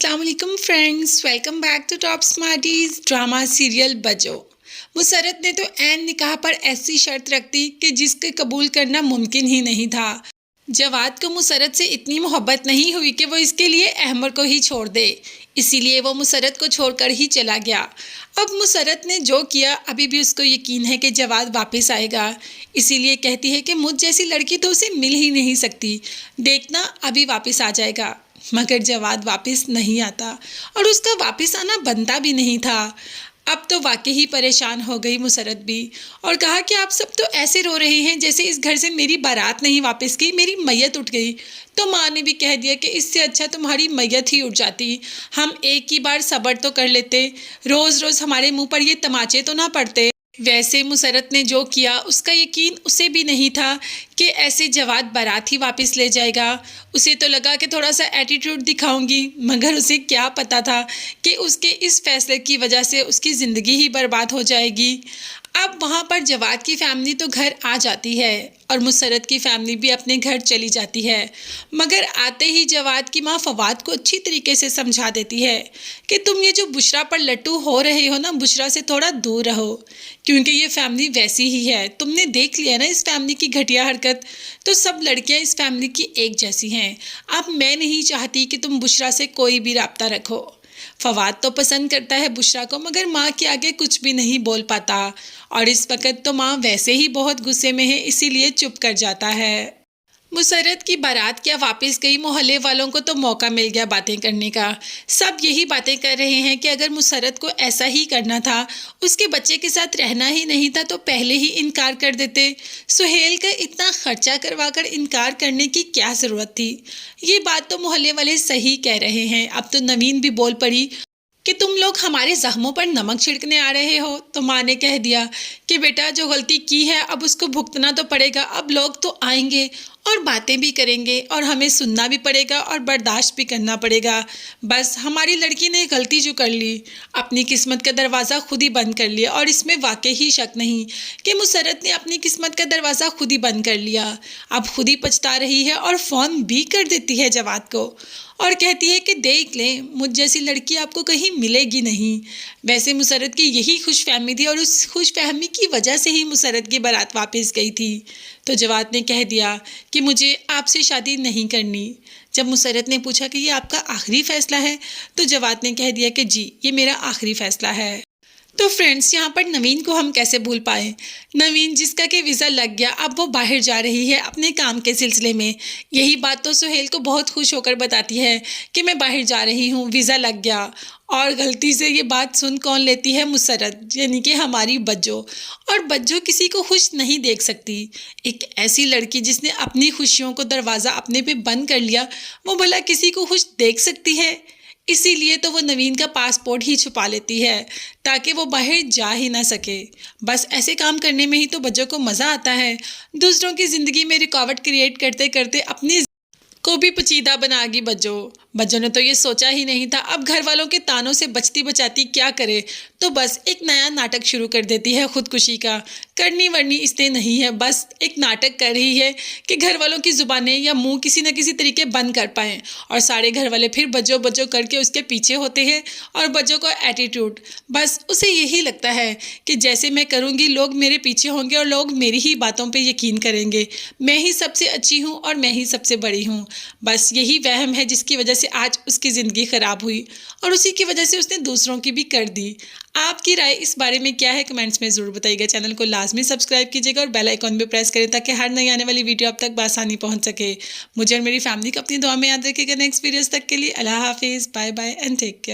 अस्सलाम वालेकुम friends, welcome back to top smarties drama serial बजो। मुसरत ने तो ऐन निकाह पर ऐसी शर्त रख दी कि जिसके कबूल करना मुमकिन ही नहीं था। जवाद को मुसरत से इतनी मोहब्बत नहीं हुई कि वो इसके लिए अहमर को ही छोड़ दे, इसीलिए वो मुसरत को छोड़कर ही चला गया। अब मुसरत ने जो किया अभी भी उसको यकीन है कि जवाद वापस आएगा, इसीलिए कहती है कि मुझ जैसी लड़की तो उसे मिल ही नहीं सकती, देखना अभी वापस आ जाएगा। मगर जवाद वापस नहीं आता और उसका वापस आना बनता भी नहीं था। अब तो वाकई ही परेशान हो गई मुसरत भी और कहा कि आप सब तो ऐसे रो रहे हैं जैसे इस घर से मेरी बारात नहीं वापस गई, मेरी मैयत उठ गई। तो माँ ने भी कह दिया कि इससे अच्छा तुम्हारी मैयत ही उठ जाती, हम एक ही बार सब्र तो कर लेते, रोज़ रोज़ हमारे मुंह पर ये तमाचे तो ना पड़ते। वैसे मुसरत ने जो किया उसका यकीन उसे भी नहीं था कि ऐसे जवाद बारात ही वापस ले जाएगा। उसे तो लगा कि थोड़ा सा एटीट्यूड दिखाऊंगी, मगर उसे क्या पता था कि उसके इस फैसले की वजह से उसकी ज़िंदगी ही बर्बाद हो जाएगी। अब वहाँ पर जवाद की फैमिली तो घर आ जाती है और मुसरत की फैमिली भी अपने घर चली जाती है, मगर आते ही जवाद की माँ फवाद को अच्छी तरीके से समझा देती है कि तुम ये जो बुशरा पर लट्टू हो रहे हो ना, बुशरा से थोड़ा दूर रहो, क्योंकि ये फैमिली वैसी ही है। तुमने देख लिया ना इस फैमिली की घटिया हरकत, तो सब लड़कियां इस फैमिली की एक जैसी हैं। अब मैं नहीं चाहती कि तुम बुशरा से कोई भी राब्ता रखो। फवाद तो पसंद करता है बुशरा को, मगर माँ के आगे कुछ भी नहीं बोल पाता और इस वक्त तो माँ वैसे ही बहुत गुस्से में है, इसीलिए चुप कर जाता है। मुसरत की बारात क्या वापस गई, मोहल्ले वालों को तो मौका मिल गया बातें करने का। सब यही बातें कर रहे हैं कि अगर मुसरत को ऐसा ही करना था, उसके बच्चे के साथ रहना ही नहीं था, तो पहले ही इनकार कर देते। सुहेल का इतना खर्चा करवाकर इनकार करने की क्या ज़रूरत थी। ये बात तो मोहल्ले वाले सही कह रहे हैं। अब तो नवीन भी बोल पड़ी कि तुम लोग हमारे जख्मों पर नमक छिड़कने आ रहे हो। तो माँ ने कह दिया कि बेटा जो गलती की है अब उसको भुगतना तो पड़ेगा। अब लोग तो आएंगे और बातें भी करेंगे और हमें सुनना भी पड़ेगा और बर्दाश्त भी करना पड़ेगा। बस हमारी लड़की ने गलती जो कर ली, अपनी किस्मत का दरवाज़ा खुद ही बंद कर लिया और इसमें वाकई ही शक नहीं कि मुसरत ने अपनी किस्मत का दरवाज़ा खुद ही बंद कर लिया। अब खुद ही पछता रही है और फ़ोन भी कर देती है जवाद को और कहती है कि देख लें, मुझ जैसी लड़की आपको कहीं मिलेगी नहीं। वैसे मुसरत की यही खुशफहमी थी और उस खुशफहमी की वजह से ही मुसरत की बारात वापस गई थी। तो जवाद ने कह दिया कि मुझे आपसे शादी नहीं करनी। जब मुसरत ने पूछा कि ये आपका आखिरी फ़ैसला है, तो जवाद ने कह दिया कि जी ये मेरा आखिरी फ़ैसला है। तो फ्रेंड्स, यहाँ पर नवीन को हम कैसे भूल पाए। नवीन जिसका कि वीज़ा लग गया, अब वो बाहर जा रही है अपने काम के सिलसिले में। यही बात तो सुहेल को बहुत खुश होकर बताती है कि मैं बाहर जा रही हूँ, वीज़ा लग गया। और गलती से ये बात सुन कौन लेती है, मुसरत, यानी कि हमारी बज्जो। और बज्जो किसी को खुश नहीं देख सकती। एक ऐसी लड़की जिसने अपनी खुशियों को दरवाज़ा अपने पे बंद कर लिया, वो भला किसी को खुश देख सकती है। इसीलिए तो वो नवीन का पासपोर्ट ही छुपा लेती है ताकि वो बाहर जा ही ना सके। बस ऐसे काम करने में ही तो बच्चों को मज़ा आता है। दूसरों की ज़िंदगी में रुकावट क्रिएट करते करते अपनी को भी पचीदा बनागी बज्जो ने तो ये सोचा ही नहीं था। अब घर वालों के तानों से बचती बचाती क्या करे, तो बस एक नया नाटक शुरू कर देती है खुदकुशी का। करनी वरनी इसने नहीं है, बस एक नाटक कर रही है कि घर वालों की ज़ुबानें या मुंह किसी न किसी तरीके बंद कर पाएँ और सारे घर वाले फिर बज्जो बज्जो करके उसके पीछे होते हैं। और बज्जो का एटीट्यूड, बस उसे यही लगता है कि जैसे मैं करूँगी लोग मेरे पीछे होंगे और लोग मेरी ही बातों पर यकीन करेंगे, मैं ही सबसे अच्छी हूँ और मैं ही सबसे बड़ी हूँ। बस यही वहम है जिसकी वजह से आज उसकी ज़िंदगी ख़राब हुई और उसी की वजह से उसने दूसरों की भी कर दी। आपकी राय इस बारे में क्या है, कमेंट्स में ज़रूर बताइएगा। चैनल को लाजमी सब्सक्राइब कीजिएगा और बेल आइकॉन भी प्रेस करें ताकि हर नई आने वाली वीडियो आप तक बआसानी पहुंच सके। मुझे और मेरी फैमिली को अपनी दुआ में याद रखिएगा। नेक्स्ट वीडियोज़ तक के लिए अल्लाह हाफिज़, bye bye and take care.